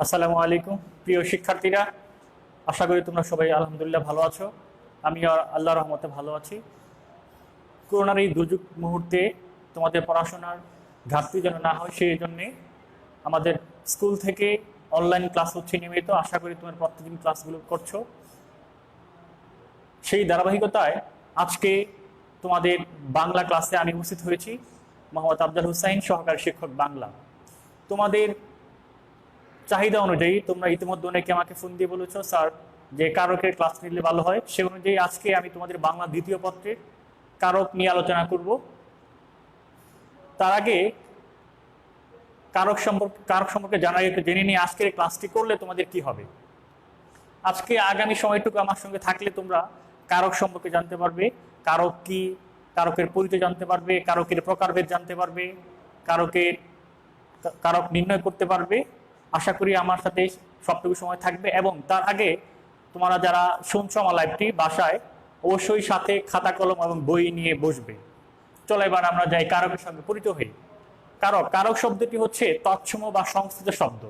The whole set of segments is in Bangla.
আসসালামু আলাইকুম প্রিয় শিক্ষার্থীরা, আশা করি তোমরা সবাই আলহামদুলিল্লাহ ভালো আছো। আমি আল্লাহর রহমতে ভালো আছি। করোনার এই দুর্যোগ মুহূর্তে তোমাদের পড়াশোনার ঘাটতি যেন না হয় সেই জন্যে আমাদের স্কুল থেকে অনলাইন ক্লাস হচ্ছে নিয়মিত। আশা করি তোমার প্রত্যেকদিন ক্লাসগুলো করছো। সেই ধারাবাহিকতায় আজকে তোমাদের বাংলা ক্লাসে আমি উপস্থিত হয়েছি, মোহাম্মদ আফজাল হুসাইন, সহকারী শিক্ষক বাংলা। তোমাদের চাহিদা অনুযায়ী তোমরা ইতিমধ্যে অনেকে আমাকে ফোন দিয়ে বলেছো, স্যার যে কারকের ক্লাস নিলে ভালো হয়। সে অনুযায়ী আজকে আমি তোমাদের বাংলা দ্বিতীয় পত্রের কারক নিয়ে আলোচনা করব। তার আগে কারক সম্পর্কে জেনে নিয়ে আজকের ক্লাসটি করলে তোমাদের কি হবে। আজকে আগামী সময়টুকু আমার সঙ্গে থাকলে তোমরা কারক সম্পর্কে জানতে পারবে, কারক কি, কারকের পরিচয় জানতে পারবে, কারকের প্রকারভেদ জানতে পারবে, কারক নির্ণয় করতে পারবে। আশা করি আমার সাথে সবটুকু সময় থাকবে। এবং তার আগে তোমরা যারা শুনছো আমার লাইভটি, বাসায় অবশ্যই সাথে খাতা কলম এবং বই নিয়ে বসবে। চলো এবার আমরা যাই কারকের সঙ্গে পরিচয় হই। কারক শব্দটি হচ্ছে তৎসম বা সংস্কৃত শব্দ।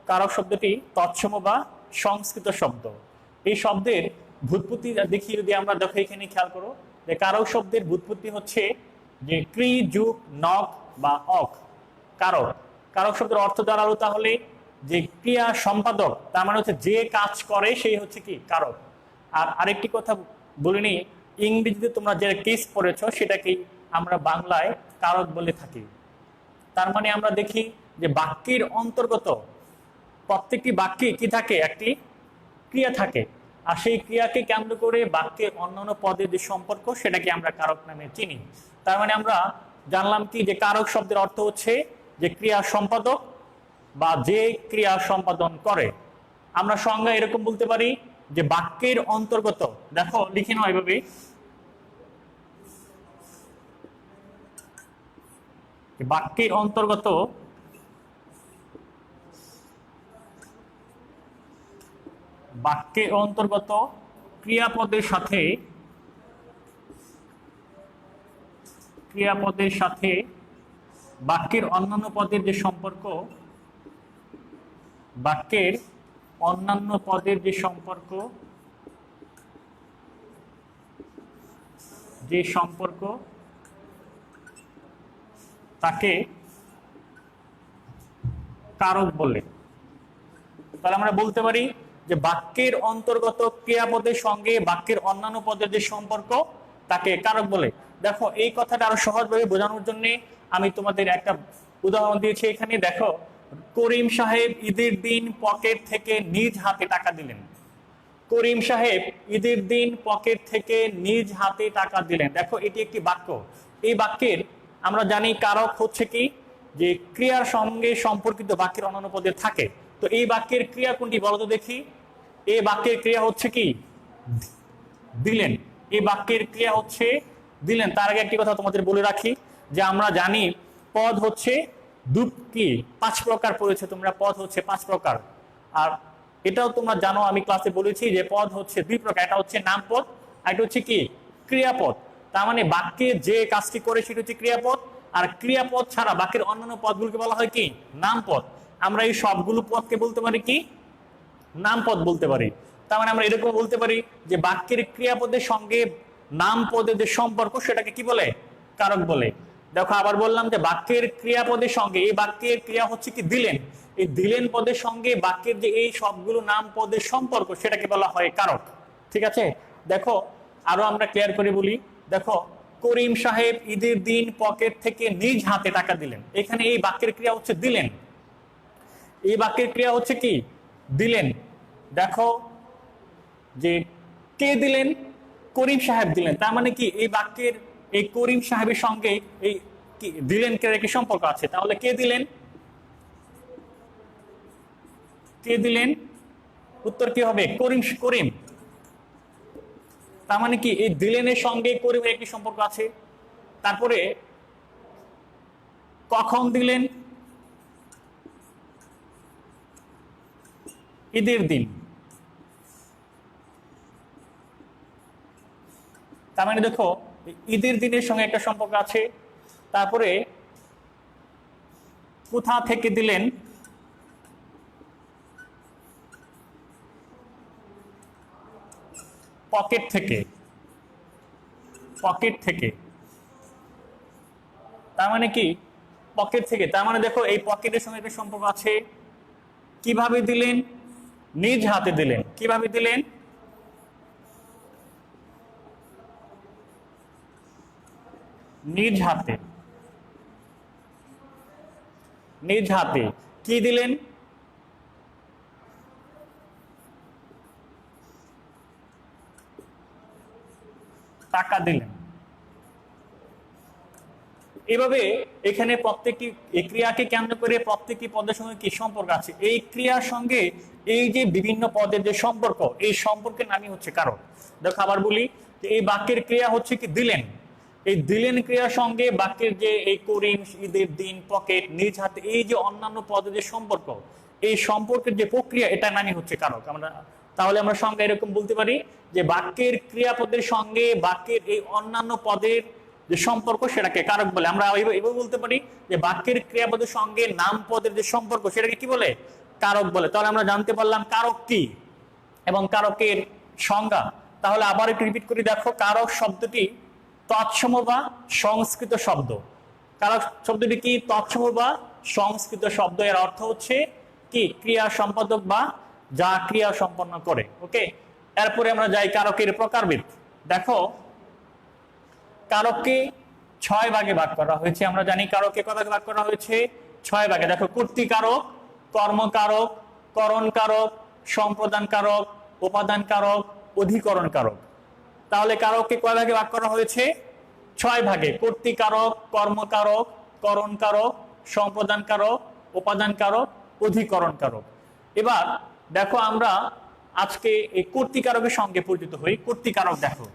কারক শব্দটি তৎসম বা সংস্কৃত শব্দ। এই শব্দের ভূৎপত্তি দেখি, যদি আমরা দেখো এখানে খেয়াল করো যে কারক শব্দের ভূৎপত্তি হচ্ছে যে ক্রি যুগ নক বা অক। কারক শব্দের অর্থ দাঁড়ালো তাহলে যে ক্রিয়া সম্পাদক, তার মানে হচ্ছে যে কাজ করে সেই হচ্ছে কি কারক। আর আরেকটি কথা বলিনি, ইংরেজিতে তোমরা যে কেস পড়েছ সেটাকেই আমরা বাংলায় কারক বলে থাকি। তার মানে আমরা দেখি যে বাক্যের অন্তর্গত প্রত্যেকটি বাক্যে কি থাকে, একটি ক্রিয়া থাকে। আর সেই ক্রিয়াকে কেন্দ্র করে বাক্যের অন্যান্য পদের যে সম্পর্ক সেটাকে আমরা কারক নামে চিনি। তার মানে আমরা জানলাম কি যে কারক শব্দের অর্থ হচ্ছে যে ক্রিয়া সম্পাদক বা যে ক্রিয়া সম্পাদন করে। আমরা সংজ্ঞা এরকম বলতে পারি যে বাক্যের অন্তর্গত, দেখো লিখে নাও এভাবে, বাক্যের অন্তর্গত ক্রিয়াপদের সাথে বাক্যের অন্যান্য পদের যে সম্পর্ক, তাকে কারক বলে। তাহলে আমরা বলতে পারি যে বাক্যের অন্তর্গত ক্রিয়াপদের সঙ্গে বাক্যের অন্যান্য পদের যে সম্পর্ক তাকে কারক বলে। দেখো এই কথাটা আরো সহজভাবে বোঝানোর জন্য আমি তোমাদের একটা উদাহরণ দিয়েছি। এখানে দেখো, করিম সাহেব ঈদের দিন পকেট থেকে নিজ হাতে টাকা দিলেন। করিম সাহেব ঈদের দিন পকেট থেকে নিজ হাতে টাকা দিলেন। দেখো এটি একটি বাক্য। এই বাক্যের আমরা জানি কারক হচ্ছে কি যে ক্রিয়ার সঙ্গে সম্পর্কিত বাক্যের অন্যান্য পদের থাকে। তো এই বাক্যের ক্রিয়া কোনটি বলতো দেখি। এই বাক্যের ক্রিয়া হচ্ছে কি দিলেন। এই বাক্যের ক্রিয়া হচ্ছে দিলেন। তার আগে একটি কথা তোমাদের বলে রাখি যে আমরা জানি পদ হচ্ছে পাঁচ প্রকার পড়েছে তোমরা। পদ হচ্ছে পাঁচ প্রকার। আর এটাও তোমরা জানো, আমি ক্লাসে বলেছি যে পদ হচ্ছে দুই প্রকার। এটা হচ্ছে নামপদ, আর এটা হচ্ছে কি ক্রিয়াপদ। তার মানে বাক্যে যে কাজটি করে সেটা হচ্ছে ক্রিয়াপদ। আর ক্রিয়াপদ ছাড়া বাক্যের অন্যান্য পদগুলোকে বলা হয় কি নামপদ। আমরা এই সবগুলো পদকে বলতে পারি কি নামপদ বলতে পারি। তার মানে আমরা এরকম বলতে পারি যে বাক্যের ক্রিয়াপদের সঙ্গে নামপদের যে সম্পর্ক সেটাকে কি বলে কারক বলে। দেখো আবার বললাম যে বাক্যের ক্রিয়াপদের সঙ্গে, এই বাক্যের ক্রিয়া হচ্ছে কি দিলেন, এই দিলেন পদের সঙ্গে বাক্যের যে এই সবগুলো নাম পদের সম্পর্ক সেটাকে বলা হয় কারক। ঠিক আছে, দেখো আরো আমরা ক্লিয়ার করে বলি। দেখো, করিম সাহেব ঈদের দিন পকেট থেকে নিজ হাতে টাকা দিলেন। এখানে এই বাক্যের ক্রিয়া হচ্ছে দিলেন। এই বাক্যের ক্রিয়া হচ্ছে কি দিলেন। দেখো যে কে দিলেন, করিম সাহেব দিলেন। তার মানে কি এই বাক্যের এই করিম সাহেবের সঙ্গে এই দিলেন কে কি সম্পর্ক আছে। তাহলে কে দিলেন, উত্তর কি হবে করিম। তার মানে কি এই দিলেনের সঙ্গে করিমের একটি সম্পর্ক আছে। তারপরে কখন দিলেন, ঈদের দিন। তার মানে দেখো ঈদের দিনের সঙ্গে একটা সম্পর্ক আছে। তারপরে কোথা থেকে দিলেন, পকেট থেকে, পকেট থেকে, তার মানে কি পকেট থেকে, তার মানে দেখো এই পকেটের সঙ্গে একটা সম্পর্ক আছে। কিভাবে দিলেন? নিজ হাতে দিলেন। কিভাবে দিলেন? নিজ হাতে। নিজ হাতে কি দিলেন? টাকা দিলেন। এভাবে এখানে প্রত্যেকটি এই ক্রিয়াকে কেন্দ্র করে প্রত্যেকটি পদের সঙ্গে কি সম্পর্ক আছে, এই ক্রিয়ার সঙ্গে এই যে বিভিন্ন পদের যে সম্পর্ক, এই সম্পর্কের নামই হচ্ছে কারক। দেখো আবার বলি, এই বাক্যের ক্রিয়া হচ্ছে কি দিলেন, এই দিলেন ক্রিয়ার সঙ্গে বাক্যের যে এই করিম, ঈদের দিন, পকেট, নিজ হাতে, এই যে অন্যান্য পদের যে সম্পর্ক, এই সম্পর্কের যে প্রক্রিয়া, এটা নামই হচ্ছে কারক। আমরা তাহলে আমরা সংজ্ঞা এরকম বলতে পারি যে বাক্যের ক্রিয়াপদের সঙ্গে বাক্যের এই অন্যান্য পদের যে সম্পর্ক সেটাকে কারক বলে। আমরা এভাবে বলতে পারি যে বাক্যের ক্রিয়াপদের সঙ্গে নাম পদের যে সম্পর্ক সেটাকে কি বলে? কারক বলে। তাহলে আমরা জানতে পারলাম কারক কি এবং কারকের সংজ্ঞা। তাহলে আবার একটু রিপিট করে দেখো, কারক শব্দটি তৎসম বা সংস্কৃত শব্দ। কারক শব্দটি কি? তৎসম বা সংস্কৃত শব্দ। এর অর্থ হচ্ছে কি? ক্রিয়া সম্পাদক বা যা ক্রিয়া সম্পন্ন করে। ওকে, এরপরে আমরা যাই কারকের প্রকারভেদ। দেখো কারককে 6 ভাগে ভাগ করা হয়েছে। আমরা জানি কারককে কত ভাগে ভাগ করা হয়েছে? 6 ভাগে। দেখো কর্তৃকারক, কর্মকারক, করণ কারক, সম্প্রদান কারক, উপাদান কারক, অধিকরণ কারক। তাহলে কারককে কয় ভাগে ভাগ করা হয়েছে? 6 ভাগে। কর্তৃকারক, কর্মকারক, করণ কারক, সম্প্রদান কারক, উপাদান কারক, অধিকরণ কারক। এবার দেখো আমরা আজকে এই কর্তৃকারকের সঙ্গে পরিচিত হই। কর্তৃকারক দেখো,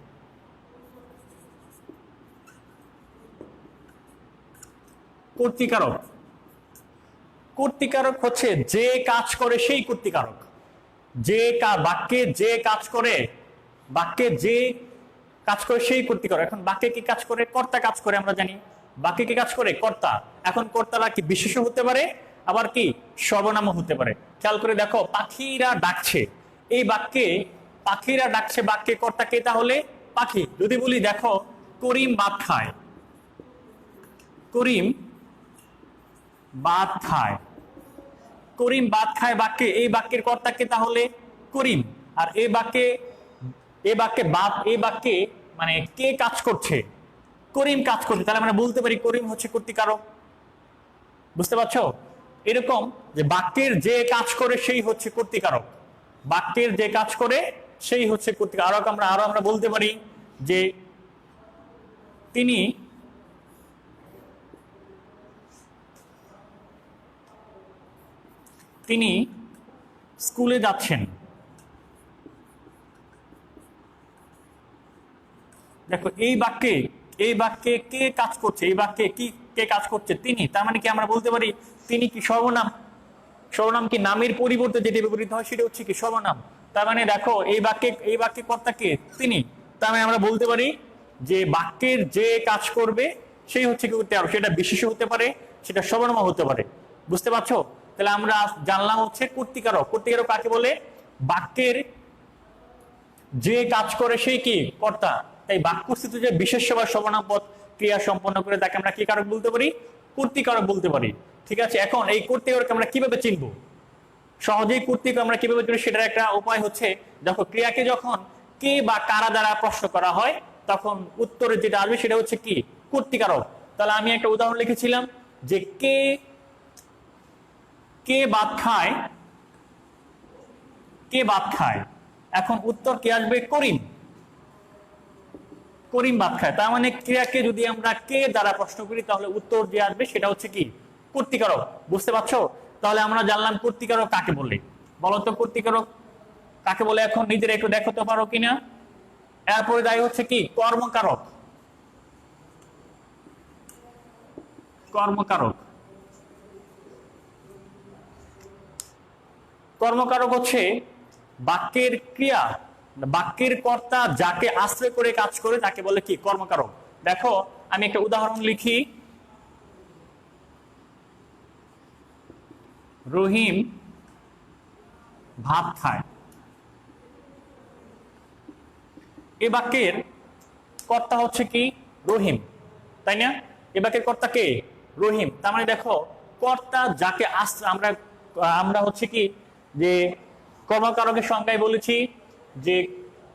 কর্তৃকারক, কর্তৃকারক হচ্ছে যে কাজ করে সেই কর্তৃকারক। যে বাক্যে যে কাজ করে, বাক্যে যে কাজ করে সেই কর্তৃকারক। এখন বাক্যে কি কাজ করে? কর্তা কাজ করে। আমরা জানি বাক্যে কি কাজ করে? কর্তা। এখন কর্তারা কি বিশেষ্য হতে পারে, আবার কি সর্বনামও হতে পারে। খেয়াল করে দেখো, পাখিরা ডাকছে, এই বাক্যে পাখিরা ডাকছে, বাক্যে কর্তা কে? তাহলে পাখি। যদি বলি দেখো করিম ভাত খায়, করিম ভাত খায়, করিম ভাত খায় বাক্যে, এই বাক্যের কর্তা কে? তাহলে করিম। আর এই বাক্যে, এই বাক্যে বাত, এই বাক্যে মানে কে কাজ করছে? করিম কাজ করছে। তাহলে আমরা বলতে পারি করিম হচ্ছে কর্তৃকারক। বুঝতে পারছো? এরকম যে বাক্যের যে কাজ করে সেই হচ্ছে কর্তৃকারক, বাক্যের যে কাজ করে সেই হচ্ছে কর্তৃকারক। আমরা বলতে পারি যে তিনি তিনি স্কুলে যাচ্ছেন। দেখো এই বাক্যে, এই বাক্যে কে কাজ করছে? এই বাক্যে কি কে কাজ করছে? তিনি। তার মানে কি আমরা বলতে পারি তিনি কি সর্বনাম? সর্বনাম কি নামের পরিবর্তে যেটি ব্যবহৃত হয় সেটা হচ্ছে কি সর্বনাম। তার মানে দেখো এই বাক্যে কর্তা কে? তিনি। তার মানে আমরা বলতে পারি যে বাক্যের যে কাজ করবে সেই হচ্ছে কি কর্তৃকারক। সেটা বিশেষ্য হতে পারে, সেটা সর্বনাম হতে পারে। বুঝতে পারছো? তাহলে আমরা জানলাম হচ্ছে কর্তৃকারক। কর্তৃকারক কাকে বলে? বাক্যের যে কাজ করে সেই কি কর্তা। তাই বাক্যস্থিত যে বিশেষ্য বা সর্বনাম পদ ক্রিয়া সম্পন্ন করে তাকে আমরা কি কারক বলতে পারি? কর্তৃকারক বলতে পারি। ঠিক আছে, এখন এই কর্তৃকারক আমরা কিভাবে চিনব? সহজেই কর্তৃকারক আমরা কিভাবে চিনব সেটার একটা উপায় হচ্ছে, দেখো ক্রিয়াকে যখন কে বা কারা দ্বারা প্রশ্ন করা হয় তখন উত্তরে যেটা আসবে সেটা হচ্ছে কি কর্তৃকারক। তাহলে আমি একটা উদাহরণ লিখেছিলাম যে কে কে ভাত খায়, কে ভাত খায়। এখন উত্তর কি আসবে? করিম। করিম ভাত খায়। তার মানে ক্রিয়াকে যদি আমরা কে দ্বারা প্রশ্ন করি তাহলে উত্তর যে আসবে সেটা হচ্ছে কি কর্তৃকারক। বুঝতে পারছো? তাহলে আমরা জানলাম কর্তৃকারক কাকে বলে। বলতো কর্তৃকারক কাকে বলে? এখন নিজেরা একটু দেখাতে পারো কিনা? এরপরে দায়ী হচ্ছে কি কর্মকারক। কর্মকারক, কর্মকারক হচ্ছে বাক্যের ক্রিয়া, বাক্যের কর্তা যাকে আশ্রয় করে কাজ করে তাকে বলে কি কর্মকারক। দেখো আমি একটা উদাহরণ লিখি, রহিম ভাত খায়। এই বাক্যের কর্তা হচ্ছে কি রহিম, তাই না? এ বাক্যের কর্তা কে? রহিম। তার মানে দেখো কর্তা যাকে আমরা আমরা হচ্ছে কি যে কর্মকারকের সংজ্ঞায় বলেছি যে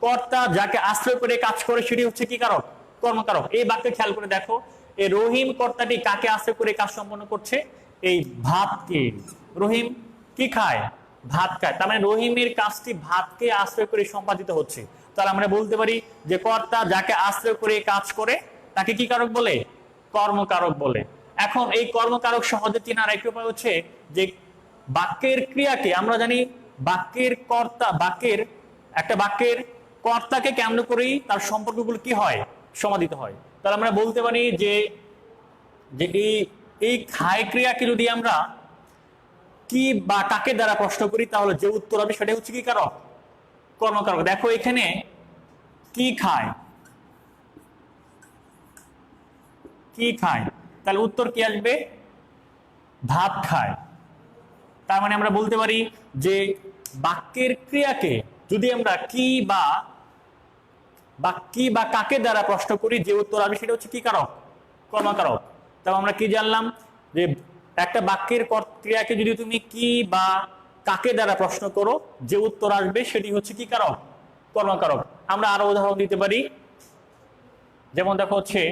কর্তা যাকে আশ্রয় করে কাজ করে সেটি হচ্ছে কি কারক? কর্মকারক। এই বাক্যে খেয়াল করে দেখো এই রহিম কর্তাটি কাকে আশ্রয় করে কাজ সম্পন্ন করছে? এই ভাতকে। রহিম কি খায়? ভাত খায়। তার মানে রহিমের কাজটি ভাতকে আশ্রয় করে সম্পাদিত হচ্ছে। তাহলে আমরা বলতে পারি যে কর্তা যাকে আশ্রয় করে কাজ করে তাকে কি কারক বলে? কর্মকারক বলে। এখন এই কর্মকারক সহজে চেনার আরেকটি উপায় হচ্ছে যে বাক্যের ক্রিয়াকে আমরা জানি বাক্যের কর্তা একটা বাক্যের কর্তাকে কেন্দ্র করেই তার সম্পর্কগুলো কি হয়? সমাদিত হয়। তাহলে আমরা বলতে পারি যে যে এই খায় ক্রিয়াকে যদি আমরা কি বা কাকে দ্বারা প্রশ্ন করি তাহলে যে উত্তর হবে সেটা হচ্ছে কি কারক? কর্মকারক। দেখো এখানে কি খায়, কি খায়, তাহলে উত্তর কি আসবে? ভাত খায়। তার মানে আমরা বলতে পারি যে বাক্যের ক্রিয়াকে যদি আমরা কি বা কাকে দ্বারা প্রশ্ন করি যে উত্তর আসবে সেটা হচ্ছে কি কারক? কর্মকারক। তাও আমরা কি জানলাম যে একটা বাক্যের ক্রিয়াকে যদি তুমি কি বা কাকে দ্বারা প্রশ্ন করো যে উত্তর আসবে সেটি হচ্ছে কি কারক? কর্মকারক। আমরা আরো উদাহরণ দিতে পারি, যেমন দেখো হচ্ছে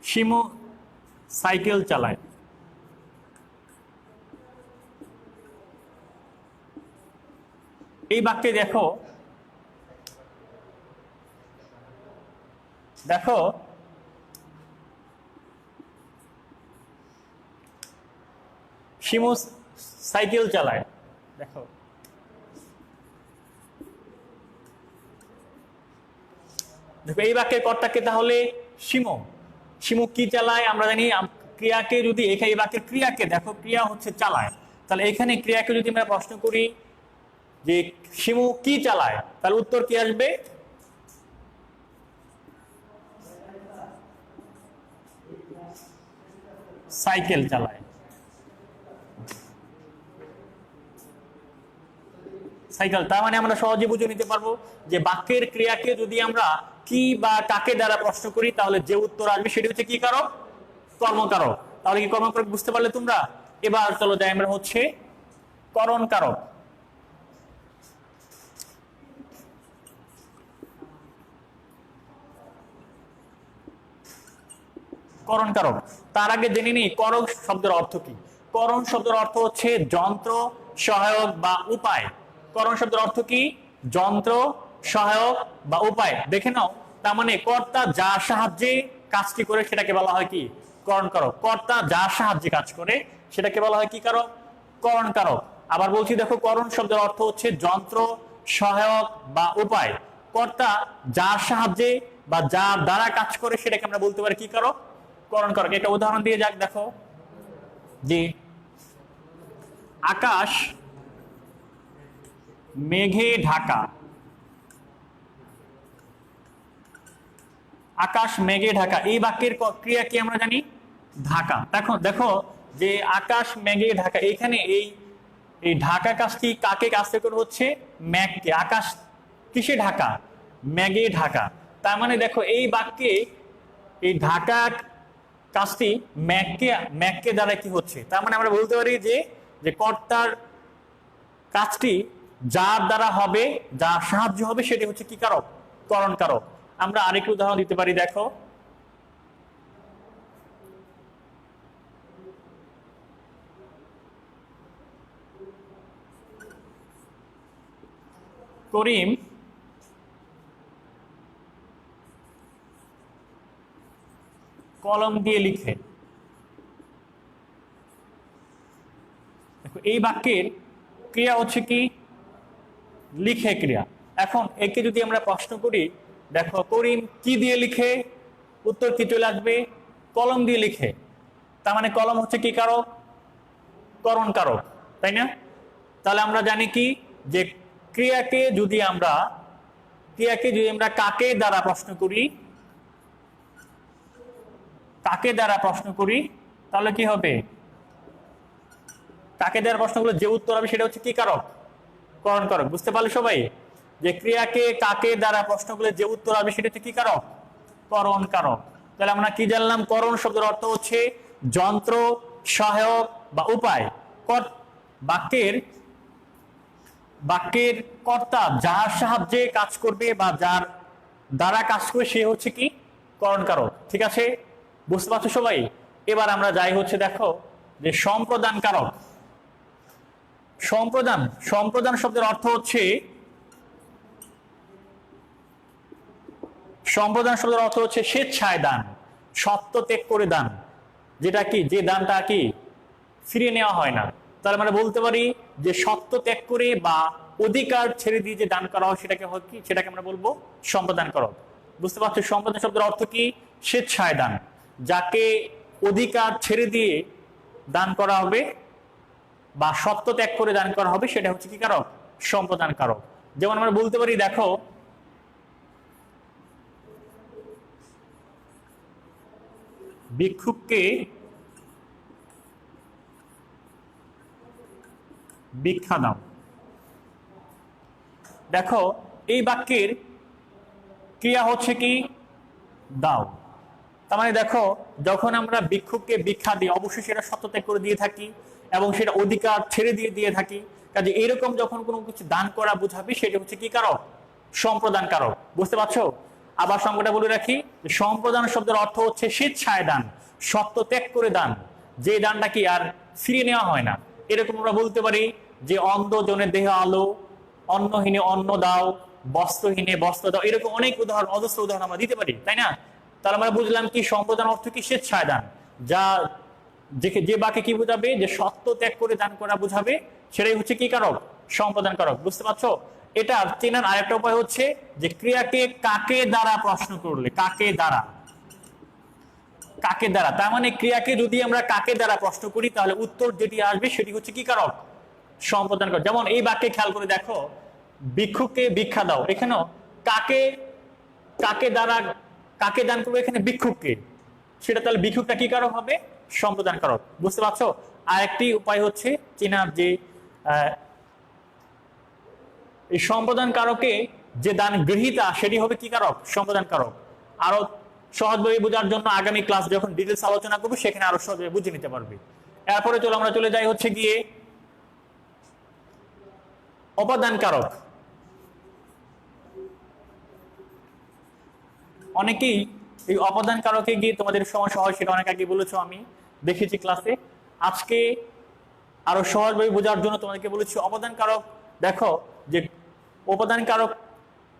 শিমু সাইকেল চালায়। এই বাক্যে দেখো শিমু সাইকেল চালায়। দেখো দেখো এই বাক্যের কর্তাকে তাহলে শিমু। শিমু কি চালায়? আমরা জানি ক্রিয়াকে যদি এখানে এই বাক্যের ক্রিয়াকে দেখো ক্রিয়া হচ্ছে চালায়, তাহলে এখানে ক্রিয়াকে যদি আমরা প্রশ্ন করি যে শিমু কি চালায় তাহলে উত্তর কি আসবে? সাইকেল চালায়। সাইকেল। তার মানে আমরা সহজে বুঝে নিতে পারবো যে বাক্যের ক্রিয়াকে যদি আমরা কি বা কাকে দ্বারা প্রশ্ন করি তাহলে যে উত্তর আসবে সেটি হচ্ছে কি কারক? কর্মকারক। তাহলে কি কর্মকারক বুঝতে পারলে তোমরা? এবার চলো যাই আমরা হচ্ছে করণ কারক। করণ কারক। তার আগে জেনে নিই করক শব্দের অর্থ কি। করণ শব্দের অর্থ হচ্ছে যন্ত্র, সহায়ক বা উপায়। করণ শব্দের অর্থ কি? যন্ত্র, সহায়ক বা উপায়। দেখে নাও, তার মানে কর্তা যার সাহায্যে কাজটি করে সেটাকে বলা হয় কি? করণ কারক। কর্তা যার সাহায্যে কাজ করে সেটাকে বলা হয় কি কারক? করণ কারক। আবার বলছি দেখো করণ শব্দের অর্থ হচ্ছে যন্ত্র, সহায়ক বা উপায়। কর্তা যার সাহায্যে বা যার দ্বারা কাজ করে সেটাকে আমরা বলতে পারি কি কারক? করণ কারক। একটা উদাহরণ দিয়ে যাক, দেখো যে আকাশ মেঘে ঢাকা। আকাশ মেঘে ঢাকা এই বাক্যের ক্রিয়া কি আমরা জানি? ঢাকা। দেখো দেখো যে আকাশ মেঘে ঢাকা, এখানে এই ঢাকা কাজটি কাকে আশ্রয় করে হচ্ছে? মেঘকে। আকাশ কিসে ঢাকা? মেঘে ঢাকা। তার মানে দেখো এই বাক্যে এই ঢাকা কাজটি মেঘকে দ্বারা কি হচ্ছে? তার মানে আমরা বলতে পারি যে কর্তার কাজটি যার দ্বারা হবে, যার সাহায্য হবে সেটি হচ্ছে কি কারক? করণ কারক। আমরা আরেকটু উদাহরণ দিতে পারি, দেখো করিম কলম দিয়ে লিখে। দেখো এই বাক্যের ক্রিয়া হচ্ছে কি? লিখে ক্রিয়া। এখন একে যদি আমরা প্রশ্ন করি, দেখো করিম কি দিয়ে লিখে? উত্তর কি চলে আসবে? কলম দিয়ে লিখে। তার মানে কলম হচ্ছে কি কারক? করণ কারক, তাই না? তাহলে আমরা জানি কি যে ক্রিয়াকে যদি আমরা কাকে দ্বারা প্রশ্ন করি, তাহলে কি হবে? কাকে দেওয়ার প্রশ্নগুলো যে উত্তর হবে সেটা হচ্ছে কি কারক? করণ কারক। বুঝতে পারলে সবাই যে ক্রিয়াকে কাকে দ্বারা প্রশ্নগুলো যে উত্তর হবে সেটা হচ্ছে কি কারক? করণ কারক। তাহলে আমরা কি জানলাম? করণ শব্দের অর্থ হচ্ছে যন্ত্র, সহায়ক বা উপায়। বাক্যের বাক্যের কর্তা যার সাহায্যে কাজ করবে বা যার দ্বারা কাজ করবে সে হচ্ছে কি করণ কারক। ঠিক আছে, বুঝতে পারছো সবাই? এবার আমরা যাই হচ্ছে দেখো যে সম্প্রদান কারক। সম্প্রদান সম্প্রদান শব্দের অর্থ হচ্ছে সম্প্রদান শব্দের অর্থ হচ্ছে স্বেচ্ছায় দান, সত্য ত্যাগ করে দান, যেটা কি যে দানটা কি ফিরিয়ে নেওয়া হয় না। তাহলে আমরা বলতে পারি যে সত্য ত্যাগ করে বা অধিকার ছেড়ে দিয়ে যে দান করা হয় সেটাকে হয় কি, সেটাকে আমরা বলবো সম্প্রদান করক। বুঝতে পারছো? সম্প্রদান শব্দের অর্থ কি? স্বেচ্ছায় দান, যাকে অধিকার ছেড়ে দিয়ে দান করা হবে বা সত্য ত্যাগ করে দান করা হবে সেটা হচ্ছে কি কারক? সম্প্রদান কারক। যেমন আমরা বলতে পারি দেখো ভিক্ষুককে ভিক্ষা দাও। দেখো এই বাক্যের ক্রিয়া হচ্ছে কি দাও। তার মানে দেখো যখন আমরা ভিক্ষুককে ভিক্ষা দিই অবশ্যই সেটা সত্যত্যাগ করে দিয়ে থাকি এবং সেটা অধিকার ছেড়ে দিয়ে দিয়ে থাকি। কাজে এরকম যখন কোনো কিছু দান করা বোঝাবি সেটা হচ্ছে কি কারক? সম্প্রদান কারক। বুঝতে পারছো? আবার সংজ্ঞাটা বলে রাখি, সম্প্রদান শব্দের অর্থ হচ্ছে স্বেচ্ছায় দান, সত্য ত্যাগ করে দান, যে দানটা কি আর ফিরিয়ে নেওয়া হয় না। এরকম আমরা বলতে পারি যে অন্ধ জনের দেহে আলো, অন্নহীনে অন্ন দাও, বস্ত্রহীনে বস্ত্র দাও। এরকম অনেক উদাহরণ, অজস্র উদাহরণ আমরা দিতে পারি, তাই না? তাহলে আমরা বুঝলাম কি সম্প্রদান অর্থ কি স্বেচ্ছায় দান, যা যে বাক্যে কি বোঝাবে যে সত্য ত্যাগ করে দান করা বোঝাবে সেটাই হচ্ছে কি কারক? সম্প্রদান কারক। বুঝতে পারছো? এটা চেনার আরেকটা উপায় হচ্ছে যে ক্রিয়াকে কাকে দ্বারা প্রশ্ন করলে, কাকে দ্বারা, কাকে দ্বারা, তার মানে ক্রিয়াকে যদি আমরা কাকে দ্বারা প্রশ্ন করি তাহলে উত্তর যেটি আসবে সেটি হচ্ছে কি কারক? সম্প্রদান কারক। যেমন এই বাক্যে খেয়াল করে দেখো ভিক্ষুককে ভিক্ষা দাও, এখানেও কাকে কাকে দ্বারা কাকে দান করবে? এখানে ভিক্ষুককে। সেটা তাহলে ভিক্ষুকটা কি কারক হবে? সম্প্রদান কারক। বুঝতে পারছো? আরেকটি উপায় হচ্ছে চেনার যে এই সম্প্রদান কারকে যে দান গ্রহীতা সেটি হবে কি কারক? সম্প্রদান কারক। আরো সহজভাবে বোঝার জন্য আগামী ক্লাস যখন ডিটেলস আলোচনা করবো সেখানে আরো সহজভাবে বুঝে নিতে পারবে। এরপরে আমরা চলে যাই হচ্ছে গিয়ে অপাদান কারক। অনেকেই এই অপাদান কারকে গিয়ে তোমাদের সমস্যা হয় সেটা অনেক আগে বলেছো, আমি দেখেছি ক্লাসে। আজকে আরো সহজভাবে বোঝার জন্য তোমাদেরকে বলেছি অপাদান কারক। দেখো যে উপাদান কারক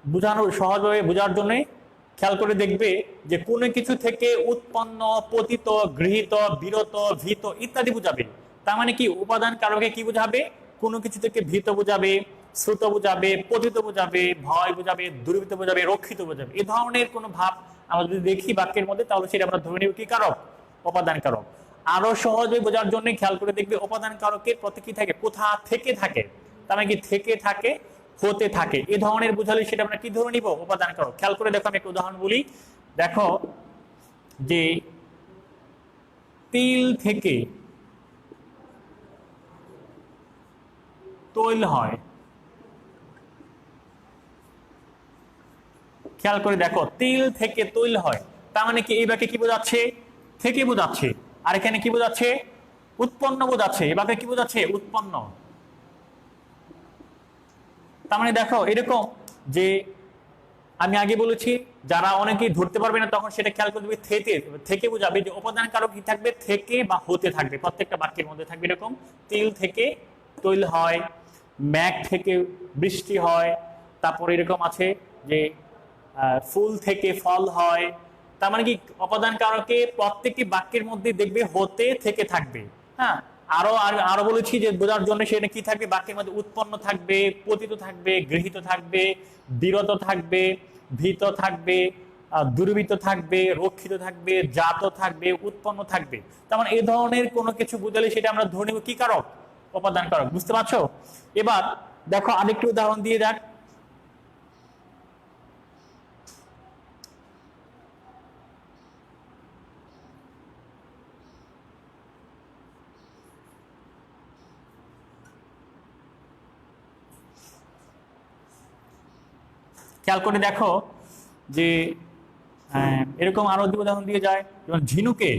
বোঝানোর সহজভাবে বোঝার জন্য খেয়াল করে দেখবে যে কোনো কিছু থেকে উৎপন্ন, পতিত, গৃহীত, বিরত, ভীত ইত্যাদি বোঝাবে। তার মানে কি উপাদান কারকে কি বোঝাবে? কোনো কিছু থেকে ভীত বোঝাবে, শ্রুত বোঝাবে, পতিত বোঝাবে, ভয় বোঝাবে, দুর্বৃত্ত বোঝাবে, রক্ষিত বোঝাবে। এই ধরনের কোনো ভাব আমরা যদি দেখি বাক্যের মধ্যে তাহলে সেটা আমরা ধরে নেব কি কারক? উপাদান কারক। আরো সহজে বোঝার জন্য খেয়াল করে দেখবে উপাদান কারকের প্রতি কি থাকে? কোথা থেকে থাকে। তার মানে কি থেকে থাকে, হতে থাকে। এই ধরনের বোঝালে সেটা আমরা কি ধরে নিব? উপাদান কারক। খেয়াল করে দেখো আমি একটা উদাহরণ বলি। দেখো যে তিল থেকে তৈল হয়। খেয়াল করে দেখো তিল থেকে তৈল হয়, তার মানে কি এই বাক্যে কি বোঝাচ্ছে? থেকে বোঝাচ্ছে। আর এখানে কি বোঝাচ্ছে? উৎপন্ন বোঝাচ্ছে। এই বাক্যে কি বোঝাচ্ছে? উৎপন্ন। তার মানে দেখো এরকম যে আমি আগে বলেছি যারা অনেকেই ধরতে পারবে না তখন সেটা খেয়াল করে দেবে থেকে বোঝাবে যে উপাদান কারক কি থাকবে? থেকে বা হতে থাকবে, প্রত্যেকটা বাক্যের মধ্যে থাকবে এরকম। তিল থেকে তৈল হয়, মেঘ থেকে বৃষ্টি হয়, তারপর এরকম আছে যে ফুল থেকে ফল হয়। তার মানে কি উপাদান কারকে প্রত্যেকটি বাক্যের মধ্যে দেখবে হতে থেকে থাকবে। হ্যাঁ, আরো আরো বলেছি যে বোঝার জন্য সেটা কি থাকবে? বাক্যের মধ্যে উৎপন্ন থাকবে, পতিত থাকবে, গৃহীত থাকবে, বিরত থাকবে, ভীত থাকবে, দুর্বৃত্ত থাকবে, রক্ষিত থাকবে, জাত থাকবে, উৎপন্ন থাকবে। তার মানে এই ধরনের কোনো কিছু বুঝালে সেটা আমরা ধরে নেব কি কারক? উপাদান কারক। বুঝতে পারছো? এবার দেখো আরেকটি উদাহরণ দিয়ে দেখ। খেয়াল করে দেখো যে এরকম আরো উদাহরণ দিয়ে যায়, যেমন ঝিনুকে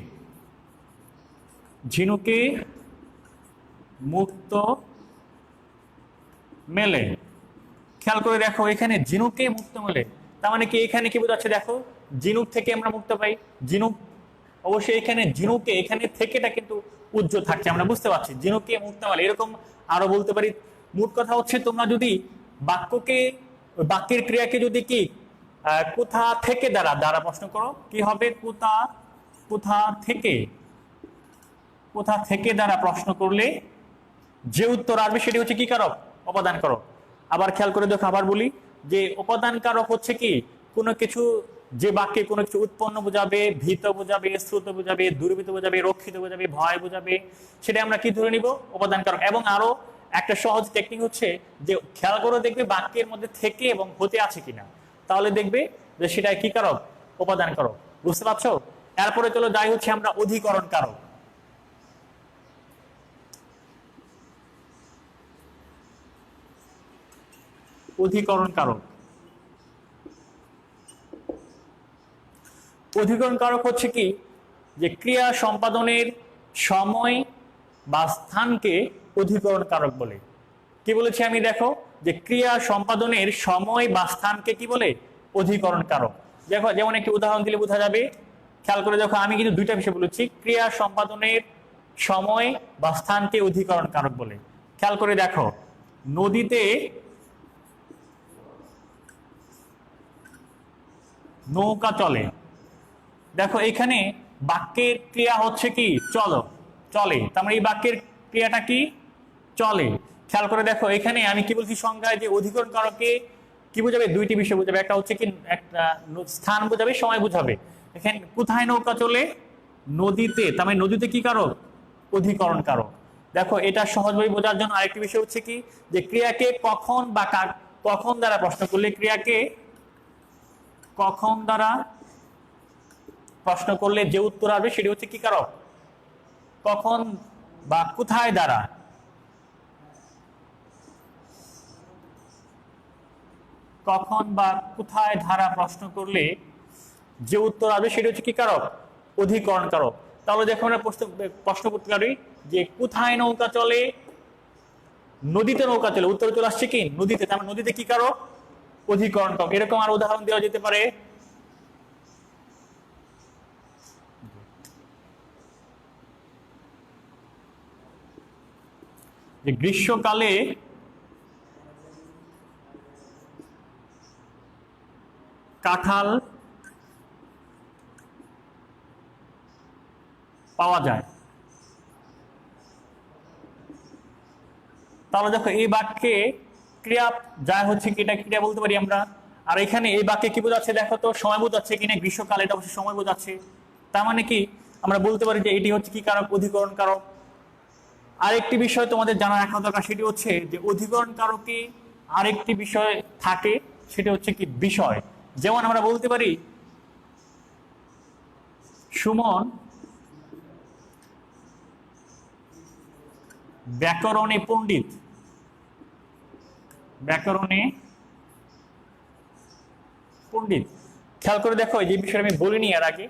ঝিনুকে মুক্ত মেলে। খেয়াল করে দেখো এখানে ঝিনুকে মুক্ত মেলে, তার মানে কি এখানে কি বোঝাচ্ছে? দেখো ঝিনুক থেকে আমরা মুক্ত পাই, ঝিনুক অবশ্যই এখানে ঝিনুকে এখানে থেকেটা কিন্তু উজ্জ্বল থাকছে, আমরা বুঝতে পারছি ঝিনুকে মুক্ত মেলে। এরকম আরো বলতে পারি। মোট কথা হচ্ছে তোমরা যদি বাক্যের ক্রিয়াকে যদি কি কোথা থেকে দ্বারা দ্বারা প্রশ্ন করো, কি হবে? কোথা থেকে দ্বারা প্রশ্ন করলে যে উত্তর আসবে সেটি হচ্ছে কি কারক? উপাদান কারক। আবার খেয়াল করে দেখো, আবার বলি যে উপাদান কারক হচ্ছে কি কোনো কিছু, যে বাক্যে কোনো কিছু উৎপন্ন বোঝাবে, ভীত বোঝাবে, শ্রুত বোঝাবে, দুর্বৃত বোঝাবে, রক্ষিত বোঝাবে, ভয় বোঝাবে, সেটা আমরা কি ধরে নিব? উপাদান কারক। এবং আরো একটা সহজ টেকনিক হচ্ছে যে খেয়াল করে দেখবে বাক্যের মধ্যে থেকে এবং হতে আছে কিনা, তাহলে দেখবে যে সেটা কি কারক? উপাদান কারক। বুঝতে পারছো? এরপরে চলো যাই হচ্ছে আমরা অধিকরণ কারক। অধিকরণ কারক হচ্ছে কি যে ক্রিয়া সম্পাদনের সময় বা স্থানকে অধিকরণ কারক বলে। কি বলেছি আমি? দেখো যে ক্রিয়া সম্পাদনের সময় বা স্থানকে কি বলে? অধিকরণ কারক। দেখো যেমন একটি উদাহরণ দিলে বোঝা যাবে। খেয়াল করে দেখো, আমি কিন্তু দুইটা বিষয় বলেছি, ক্রিয়া সম্পাদনের সময় বা স্থানকে অধিকরণ কারক বলে। খেয়াল করে দেখো, নদীতে নৌকা চলে। দেখো এখানে বাক্যের ক্রিয়া হচ্ছে কি? চলে। তার মানে এই বাক্যের ক্রিয়াটা কি? চলে। খেয়াল করে দেখো এখানে আমি কি বলছি সংজ্ঞায়, যে অধিকরণ কারকে কি বোঝাবে? দুইটি বিষয় বোঝাবে। একটা হচ্ছে কি একটা স্থান বোঝাবে, সময় বোঝাবে। এখানে কোথায় নৌকা চলে? নদীতে। তার মানে নদীতে কি কারক? অধিকরণ কারক। দেখো এটা সহজভাবে বোঝার জন্য আরেকটি বিষয় হচ্ছে কি যে ক্রিয়াকে কখন বা কখন দ্বারা প্রশ্ন করলে, ক্রিয়াকে কখন দ্বারা প্রশ্ন করলে যে উত্তর আসবে সেটি হচ্ছে কি কারক? কখন বা কোথায় দ্বারা ধারা প্রশ্ন করলে যে উত্তর আসবে সেটি হচ্ছে কি কারক? অধিকরণ কারক। তাহলে দেখো আমরা প্রশ্ন করতে পারি যে কোথায় নৌকা চলে? নদীতে নৌকা চলে। উত্তর চলে আসছে কি? নদীতে। তার মানে নদীতে কি কারক? অধিকরণ কারক। এরকম আর উদাহরণ দেওয়া যেতে পারে। যে গ্রীষ্মকালে কাঁঠাল পাওয়া যায়। তাহলে দেখো এই বাক্যে ক্রিয়া যায় হচ্ছে কি, এটা ক্রিয়া বলতে পারি আমরা। আর এখানে এই বাক্যে কি বোঝাচ্ছে? দেখো তো সময় বোঝাচ্ছে কিনা? গ্রীষ্মকালে, এটা অবশ্যই সময় বোঝাচ্ছে। তার মানে কি আমরা বলতে পারি যে এটি হচ্ছে কি কারক? অধিকরণ কারক। আরেকটি বিষয় তোমাদের জানা রাখা দরকার, সেটি হচ্ছে যে অধিকরণ কারকে আরেকটি বিষয় থাকে, সেটি হচ্ছে কি বিষয়। যেমন আমরা বলতে পারি সুমন ব্যাকরণে পণ্ডিত। খেয়াল করে দেখো যে বিষয়টা আমি বলিনি এর আগে,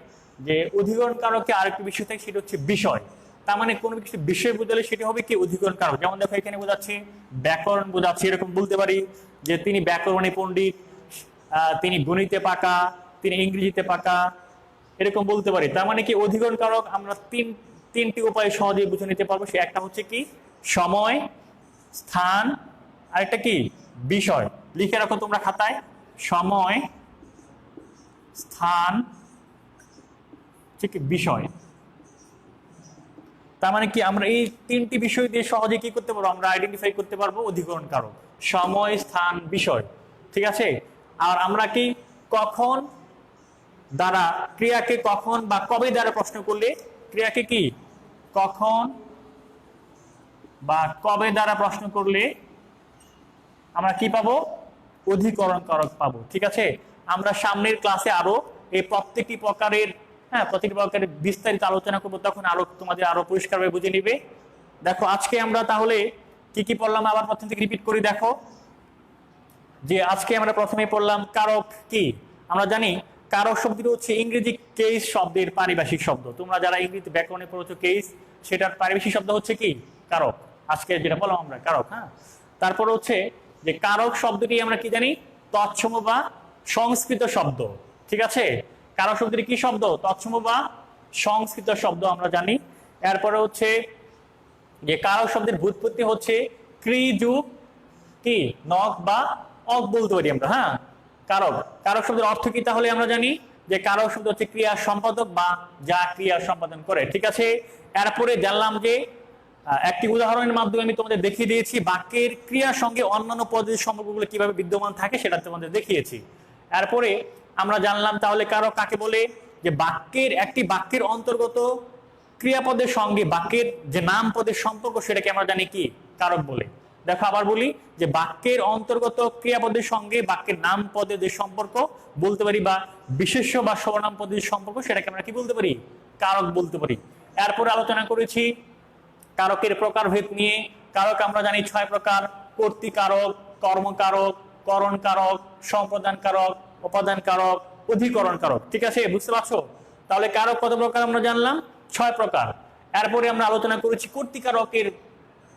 যে অধিকরণ কারকে আরেকটি বিষয় থাকে, সেটা হচ্ছে বিষয়। তার মানে কোনো কিছু বিষয় বোঝালে সেটি হবে কি? অধিকরণ কারক। যেমন দেখো এখানে বোঝাচ্ছে ব্যাকরণ বোঝাচ্ছে, এরকম বলতে পারি যে তিনি ব্যাকরণে পণ্ডিত, তিনি গণিতে পাকা, তিনি ইংরেজিতে পাকা, এরকম বলতে পারি। তার মানে কি অধিকরণ কারক আমরা তিনটি উপায়ে সহজে বুঝে নিতে পারবো। সে একটা হচ্ছে কি সময়, স্থান, আরেকটা কি বিষয়। লিখে রাখো তোমরা খাতায়, সময়, স্থান, ঠিক বিষয়। তার মানে কি আমরা এই তিনটি বিষয় দিয়ে সহজে কি করতে পারবো? আমরা আইডেন্টিফাই করতে পারবো অধিকরণ কারক, সময়, স্থান, বিষয়। ঠিক আছে? আর আমরা কি কখন দ্বারা, ক্রিয়াকে কখন বা কবে দ্বারা প্রশ্ন করলে ক্রিয়াকে কি কখন বা কবে দ্বারা প্রশ্ন করলে আমরা কি পাবো? অধিকরণ কারক পাবো। ঠিক আছে? আমরা সামনের ক্লাসে আরো এই প্রত্যেকটি প্রকারের বিস্তারিত আলোচনা করবো, তখন আরো তোমাদের আরো পরিষ্কারভাবে বুঝে নিবে। দেখো আজকে আমরা তাহলে কি কি পড়লাম আবার প্রথম থেকে রিপিট করি। দেখো যে আজকে আমরা প্রথমে পড়লাম কারক কি। আমরা জানি কারক শব্দটি হচ্ছে ইংরেজি কেস শব্দের পারিভাষিক শব্দ। তোমরা যারা ইংরেজি ব্যাকরণে পড়েছো কেস, সেটার পারিভাষিক শব্দ হচ্ছে কি কারক। আজকে যেটা বললাম আমরা কারক। হ্যাঁ, তারপর হচ্ছে যে কারক শব্দটি আমরা কি জানি তৎসম বা সংস্কৃত শব্দ। ঠিক আছে, কারক শব্দটি কি শব্দ? তৎসম বা সংস্কৃত শব্দ আমরা জানি। এরপরে হচ্ছে যে কারক শব্দের ব্যুৎপত্তি হচ্ছে ক্রি যুগ কি নক বা অক বলতে পারি আমরা। হ্যাঁ, কারক, কারক শব্দের অর্থ কি তাহলে আমরা জানি যে কারক শব্দ হচ্ছে ক্রিয়া সম্পাদক বা যা ক্রিয়া সম্পাদন করে। ঠিক আছে, এরপরে জানলাম যে একটি উদাহরণের মাধ্যমে আমি তোমাদের দেখিয়ে দিয়েছি বাক্যের ক্রিয়ার সঙ্গে অন্যান্য পদের সম্পর্কগুলো কিভাবে বিদ্যমান থাকে সেটা তোমাদের দেখিয়েছি। এরপরে আমরা জানলাম তাহলে কারক কাকে বলে, যে একটি বাক্যের অন্তর্গত ক্রিয়াপদের সঙ্গে বাক্যের যে নাম পদের সম্পর্ক সেটাকে আমরা জানি কি কারক বলে। দেখো আবার বলি, যে বাক্যের অন্তর্গত ক্রিয়াপদের সঙ্গে বাক্যের নাম পদের যে সম্পর্ক বলতে পারি বা বিশেষ্য বা সর্বনাম পদের সম্পর্ক সেটাকে আমরা কি বলতে পারি? কারক বলতে পারি। এরপরে আলোচনা করেছি কারকের প্রকারভেদ নিয়ে। কারক আমরা জানি 6 প্রকার: কর্তৃকারক, কর্মকারক, করণ কারক, সম্প্রদান কারক, উপাদান কারক, অধিকরণ কারক। ঠিক আছে, বুঝতে পারছো? তাহলে কারক কত প্রকার আমরা জানলাম? 6 প্রকার। এরপরে আমরা আলোচনা করেছি কর্তৃকারকের,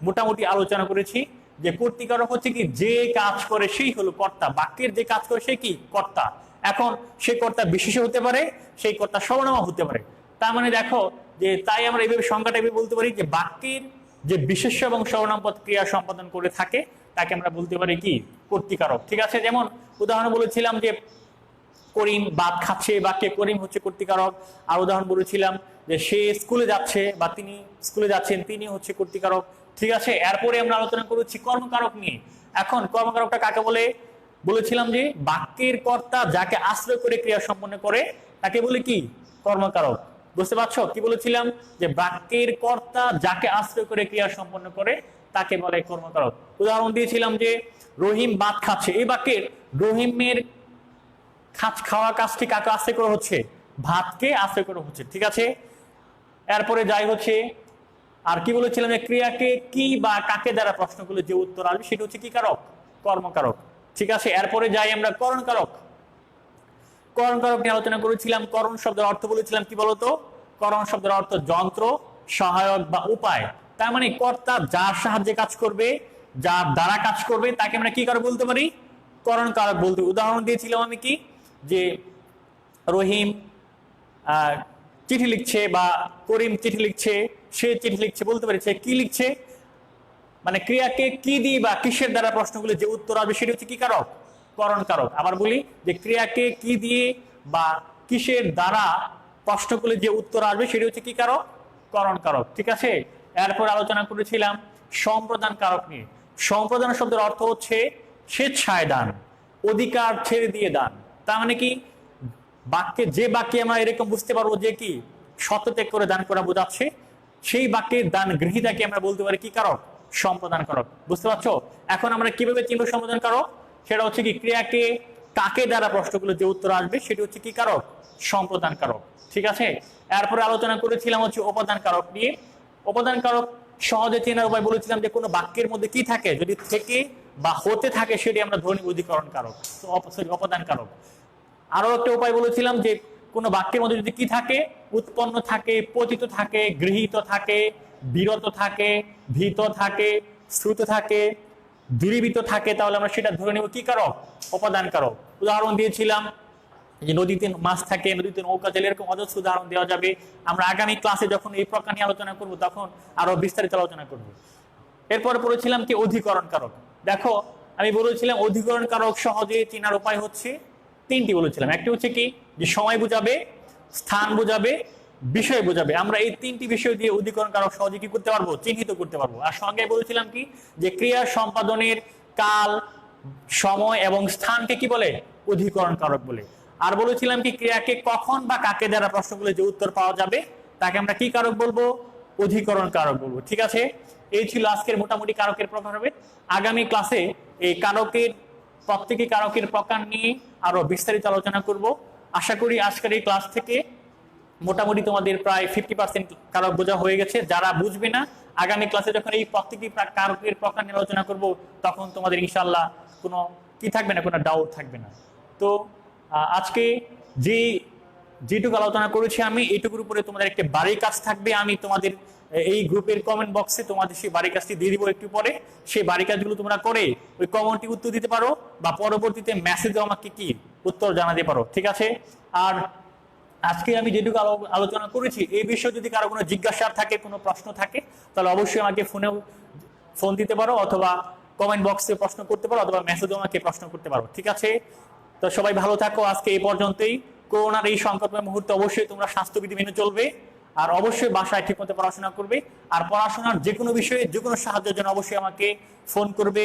মোটামুটি আলোচনা করেছি যে কর্তৃকারক হচ্ছে কি যে কাজ করে সেই হলো কর্তা। বাক্যের যে কাজ করে সে কি কর্তা। এখন সেই কর্তা বিশেষ হতে পারে, সেই কর্তা সর্বনাম হতে পারে। তার মানে দেখো যে তাই আমরা এইভাবে সংজ্ঞাটা বলতে পারি যে বাক্যের যে বিশেষ্য এবং সর্বনাম পদ ক্রিয়া সম্পাদন করে থাকে তাকে আমরা বলতে পারি কি কর্তৃকারক। ঠিক আছে, যেমন উদাহরণ বলেছিলাম যে করিম ভাত খাচ্ছে, বাক্যে করিম হচ্ছে কর্তৃকারক। আর উদাহরণ বলেছিলাম যে সে স্কুলে যাচ্ছে বা তিনি স্কুলে যাচ্ছেন, তিনি হচ্ছে কর্তৃকারক। ঠিক আছে, এরপরে আমরা আলোচনা করেছি কর্মকারক নিয়ে। এখন কর্মকারকটা কাকে বলে? বলেছিলাম যে বাক্যের কর্তা যাকে আশ্রয় করে ক্রিয়া সম্পন্ন করে তাকে বলে কি কর্মকারক। বুঝতে পারছো কি বলেছিলাম? যে বাক্যের কর্তা যাকে আশ্রয় করে ক্রিয়া সম্পন্ন করে তাকে বলে কর্মকারক। উদাহরণ দিয়েছিলাম যে রহিম ভাত খাচ্ছে, এই বাক্যের রহিমের খাওয়া কাজটি কাকে আশ্রয় করে হচ্ছে? ভাতকে আশ্রয় করে হচ্ছে। ঠিক আছে, এরপরে যাই হচ্ছে আর কি বলেছিলাম যে ক্রিয়াকে কি বা কাকে দ্বারা প্রশ্ন করলে যে উত্তর আসবে সেটা হচ্ছে কি কারক? কর্মকারক। ঠিক আছে, এরপরে যাই আমরা করণ কারক। করণ কারক নিয়ে আলোচনা করেছিলাম। করণ শব্দের অর্থ বলেছিলাম কি বলতো? করণ শব্দের অর্থ যন্ত্র, সহায়ক বা উপায়। তার মানে কর্তা যার সাহায্যে কাজ করবে, যার দ্বারা কাজ করবে তাকে আমরা কি কারক বলতে পারি? করণ কারক বলতে। উদাহরণ দিয়েছিলাম আমি কি যে রহিম চিঠি লিখছে বা করিম চিঠি লিখছে, সে চিঠি লিখছে বলতে পারি, সে কি লিখছে, মানে ক্রিয়াকে কি দিয়ে বা কিসের দ্বারা প্রশ্নগুলো যে উত্তর আসবে সেটা হচ্ছে কি কারক? করণ কারক। আবার বলি যে ক্রিয়াকে কি দিয়ে বা কিসের দ্বারা প্রশ্নগুলো যে উত্তর আসবে সেটা হচ্ছে কি কারক? করণ কারক। ঠিক আছে, এরপর আলোচনা করেছিলাম সম্প্রদান কারক নিয়ে। সম্প্রদান শব্দের অর্থ হচ্ছে স্বেচ্ছায় দান, অধিকার ছেড়ে দিয়ে দান। তার মানে কি বাক্যে যে বাক্যে আমরা এরকম বুঝতে পারবো যে কি সত্যত্যাগ করে দান করা বোঝাচ্ছে, সেই বাক্যের দান গ্রহীতাকে আমরা বলতে পারি কি কারক? সম্প্রদান কারক। বুঝতে পারছো? এখন আমরা কিভাবে চিনব সম্প্রদান কারক? সেটা হচ্ছে কি ক্রিয়াকে কাকে দ্বারা প্রশ্নগুলো যে উত্তর আসবে সেটা হচ্ছে কি কারক? সম্প্রদান কারক। ঠিক আছে, এরপরে আলোচনা করেছিলাম হচ্ছে উপাদান কারক নিয়ে। উপাদান কারক সহজে চেনার উপায় বলেছিলাম যে কোনো বাক্যের মধ্যে কি থাকে, যদি থেকে বা হতে থাকে সেটি আমরা ধরি অধিকরণ কারক, উপাদান কারক। আরো একটা উপায় বলেছিলাম যে কোনো বাক্যের মধ্যে যদি কি থাকে, উৎপন্ন থাকে, পতিত থাকে, গৃহীত থাকে, বিরত থাকে, ভীত থাকে, শ্রুত থাকে, দূরীভূত থাকে, তাহলে আমরা সেটা ধরে নেব কি কারক? উপাদান কারক। উদাহরণ দিয়েছিলাম যে নদীতে মাছ থাকে, নদীতে নৌকা চলে, এরকম অজস্র উদাহরণ দেওয়া যাবে। আমরা আগামী ক্লাসে যখন এই প্রকার নিয়ে আলোচনা করব তখন আরো বিস্তারিত আলোচনা করব। এরপরে পড়েছিলাম কি অধিকরণ কারক। দেখো আমি বলেছিলাম অধিকরণ কারক সহজে চেনার উপায় হচ্ছে 3টি বলেছিলাম। একটি হচ্ছে কি যে সময় বোঝাবে, স্থান বোঝাবে, বিষয় বোঝাবে। আমরা এই 3টি বিষয় দিয়ে অধিকরণ কারক সহজে কি করতে পারবো? চিহ্নিত করতে পারবো। আর সঙ্গে বলেছিলাম কি যে ক্রিয়া সম্পাদনের কাল, সময় এবং স্থানকে কি বলে? অধিকরণ কারক বলে। আর বলেছিলাম কি ক্রিয়াকে কখন বা কাকে দ্বারা প্রশ্নগুলো যে উত্তর পাওয়া যাবে তাকে আমরা কি কারক বলবো? অধিকরণ কারক বলবো। ঠিক আছে, এই ছিল আজকের মোটামুটি কারকের প্রকারভেদ। আগামী ক্লাসে এই কারকের প্রত্যেকটি কারকের প্রকার নিয়ে আরো বিস্তারিত আলোচনা করব। আশা করি আজকের এই ক্লাস থেকে মোটামুটি তোমাদের প্রায় 50% কারক বোঝা হয়ে গেছে। যারা বুঝবে না, আগামী ক্লাসে যখন এই প্রত্যেকটি কারকের প্রকার নিয়ে আলোচনা করব তখন তোমাদের ইনশাআল্লাহ কোনো কি থাকবে না, কোনো ডাউট থাকবে না। তো আজকে যেটুকু আলোচনা করেছি আমি, এইটুকুর উপরে তোমাদের একটা বাড়ির কাজ থাকবে। আমি তোমাদের এই গ্রুপের কমেন্ট বক্সে তোমাদের সেই বাড়ির কাজটি দিয়ে দিব একটু পরে। সেই বাড়ির কাজগুলো তোমরা করে ওই কমেন্টটি উত্তর দিতে পারো, বা পরবর্তীতে মেসেজে আমাকে কি উত্তর জানাতে পারো, ঠিক আছে? আর আজকে আমি যেটুকু আলোচনা করেছি এই বিষয়ে যদি কারো কোনো জিজ্ঞাসা থাকে, কোনো প্রশ্ন থাকে, তাহলে অবশ্যই আমাকে ফোন দিতে পারো, অথবা কমেন্ট বক্সে প্রশ্ন করতে পারো, অথবা মেসেজে আমাকে প্রশ্ন করতে পারো, ঠিক আছে? তো সবাই ভালো থাকো, আজকে এই পর্যন্তই। করোনার এই সংকটময় মুহূর্তে অবশ্যই তোমরা স্বাস্থ্যবিধি মেনে চলবে, আর অবশ্যই বাসায় ঠিকমতো পড়াশোনা করবে। আর পড়াশোনার যে কোনো বিষয়ে যে কোনো সাহায্যের জন্য অবশ্যই আমাকে ফোন করবে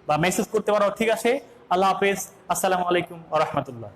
বা মেসেজ করতে পারো, ঠিক আছে? আল্লাহ হাফেজ, আসসালামু আলাইকুম ওয়া রাহমাতুল্লাহ।